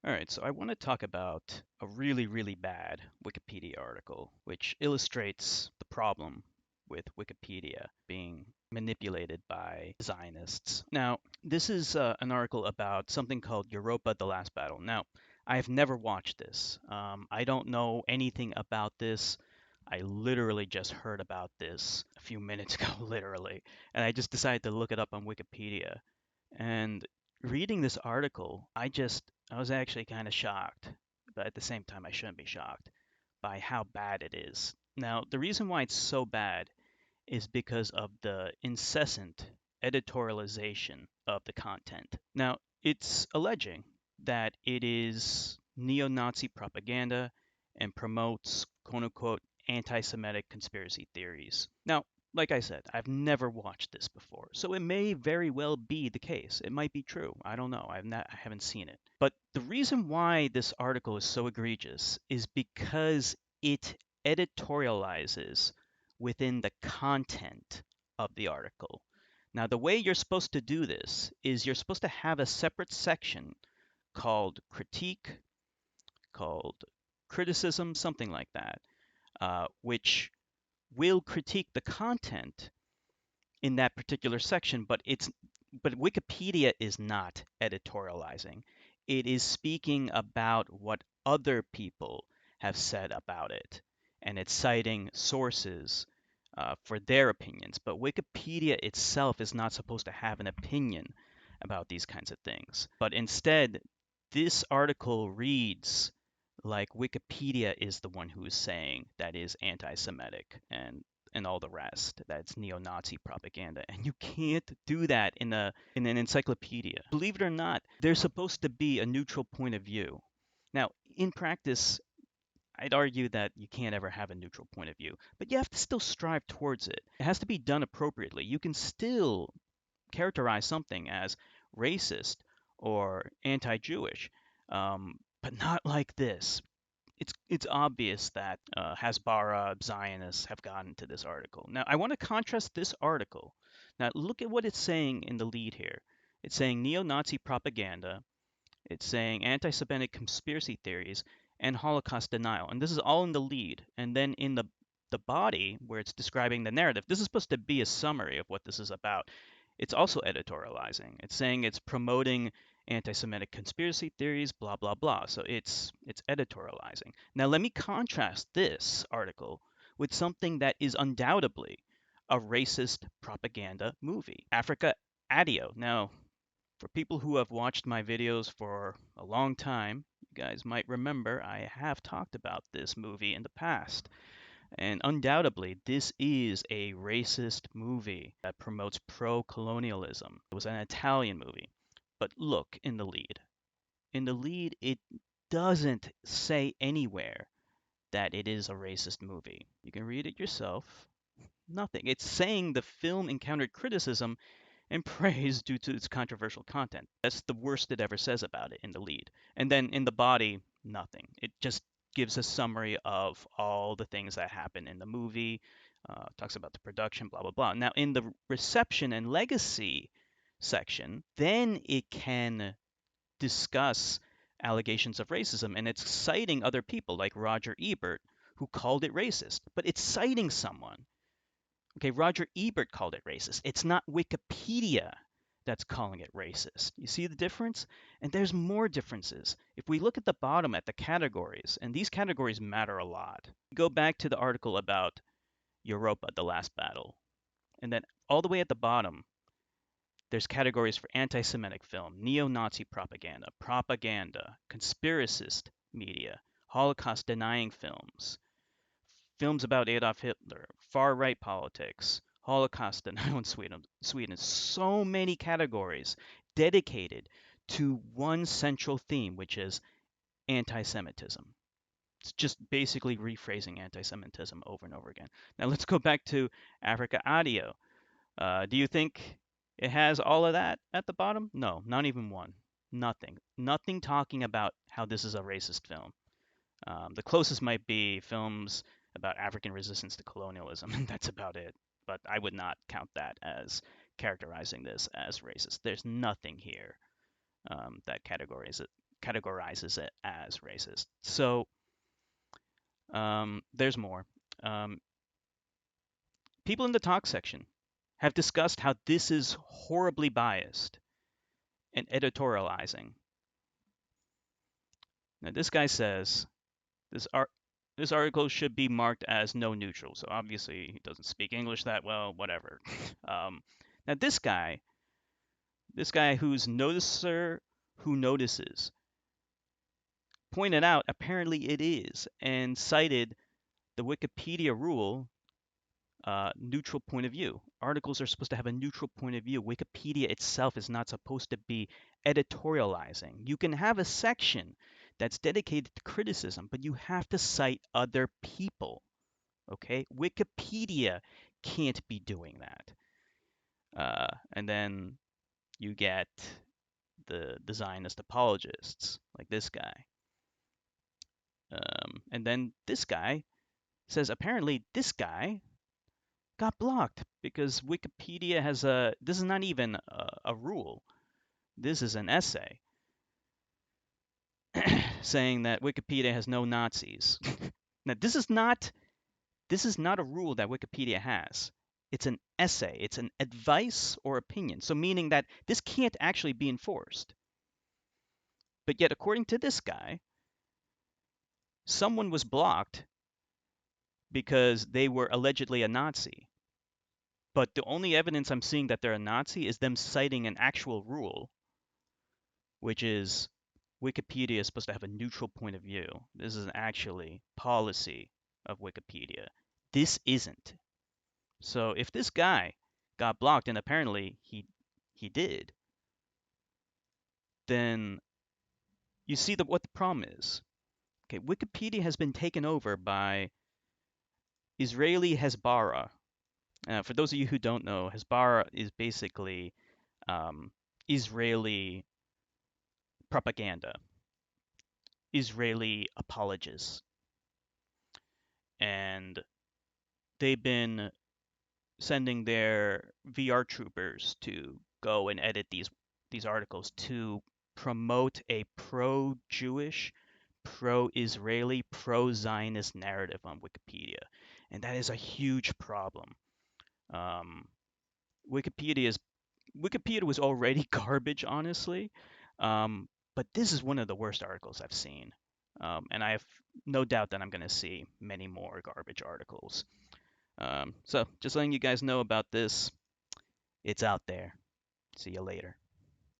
All right, so I want to talk about a really, really bad Wikipedia article, which illustrates the problem with Wikipedia being manipulated by Zionists. Now, this is an article about something called Europa, the Last Battle. Now, I've never watched this. I don't know anything about this. I literally just heard about this a few minutes ago, literally, and I just decided to look it up on Wikipedia. And reading this article, I was actually kind of shocked, but at the same time, I shouldn't be shocked by how bad it is. Now, the reason why it's so bad is because of the incessant editorialization of the content. Now, it's alleging that it is neo Nazi propaganda and promotes quote unquote anti Semitic conspiracy theories. Now, like I said, I've never watched this before, so it may very well be the case. It might be true. I don't know. I haven't seen it. But the reason why this article is so egregious is because it editorializes within the content of the article. Now, the way you're supposed to do this is you're supposed to have a separate section called critique, called criticism, something like that, which will critique the content in that particular section, but Wikipedia is not editorializing. It is speaking about what other people have said about it, and it's citing sources for their opinions. But Wikipedia itself is not supposed to have an opinion about these kinds of things. But instead, this article reads like Wikipedia is the one who is saying that is anti-Semitic and all the rest. That's neo-Nazi propaganda, and you can't do that in an encyclopedia. Believe it or not, there's supposed to be a neutral point of view. Now, in practice, I'd argue that you can't ever have a neutral point of view, but you have to still strive towards it. It has to be done appropriately. You can still characterize something as racist or anti-Jewish, but not like this. It's obvious that hasbara Zionists have gotten to this article. Now, I want to contrast this article. Now, look at what it's saying in the lead here. It's saying neo-Nazi propaganda. It's saying anti-Semitic conspiracy theories and Holocaust denial. And this is all in the lead. And then in the body, where it's describing the narrative, this is supposed to be a summary of what this is about. It's also editorializing. It's saying it's promoting anti-Semitic conspiracy theories, blah blah blah. So it's editorializing. Now let me contrast this article with something that is undoubtedly a racist propaganda movie, Africa Addio. Now, for people who have watched my videos for a long time, you guys might remember I have talked about this movie in the past. And undoubtedly, this is a racist movie that promotes pro colonialism. It was an Italian movie. But look in the lead. In the lead, it doesn't say anywhere that it is a racist movie. You can read it yourself. Nothing. It's saying the film encountered criticism and praise due to its controversial content. That's the worst it ever says about it in the lead. And then in the body, nothing. It just gives a summary of all the things that happen in the movie, talks about the production, blah, blah, blah. Now, in the reception and legacy section, then it can discuss allegations of racism, and it's citing other people like Roger Ebert, who called it racist. But it's citing someone. Okay, Roger Ebert called it racist. It's not Wikipedia that's calling it racist. You see the difference? And there's more differences. If we look at the bottom at the categories, and these categories matter a lot. Go back to the article about Europa, the last battle. And then all the way at the bottom, there's categories for anti-Semitic film, neo-Nazi propaganda, propaganda, conspiracist media, Holocaust denying films, films about Adolf Hitler, far-right politics, Holocaust denial in Sweden. So many categories dedicated to one central theme, which is anti-Semitism. It's just basically rephrasing anti-Semitism over and over again. Now let's go back to Africa Audio. Do you think it has all of that at the bottom? No, not even one. Nothing. Nothing talking about how this is a racist film. The closest might be films about African resistance to colonialism, and that's about it. But I would not count that as characterizing this as racist. There's nothing here that categorizes it categorizes it as racist. So there's more. Um, People in the talk section have discussed how this is horribly biased and editorializing. Now, this guy says this this article should be marked as no neutral. So obviously he doesn't speak English that well. Whatever. Now this guy who's noticer who notices pointed out apparently it is and cited the Wikipedia rule, neutral point of view. Articles are supposed to have a neutral point of view. Wikipedia itself is not supposed to be editorializing. You can have a section that's dedicated to criticism, but you have to cite other people. Okay? Wikipedia can't be doing that. And then you get the Zionist apologists, like this guy. And then this guy says apparently this guy got blocked because Wikipedia has this is not even a rule. This is an essay saying that Wikipedia has no Nazis. Now this is not a rule that Wikipedia has. It's an essay. It's an advice or opinion. So meaning that this can't actually be enforced. But yet according to this guy, someone was blocked because they were allegedly a Nazi. But the only evidence I'm seeing that they're a Nazi is them citing an actual rule, which is Wikipedia is supposed to have a neutral point of view. This is actually policy of Wikipedia. This isn't. So if this guy got blocked, and apparently he did, then you see what the problem is. Okay, Wikipedia has been taken over by Israeli hasbara. For those of you who don't know, hasbara is basically Israeli propaganda, Israeli apologists, and they've been sending their VR troopers to go and edit these articles to promote a pro-Jewish, pro-Israeli, pro-Zionist narrative on Wikipedia, and that is a huge problem. Um, Wikipedia was already garbage, honestly, but this is one of the worst articles I've seen, and I have no doubt that I'm going to see many more garbage articles. So just letting you guys know about this. It's out there. See you later.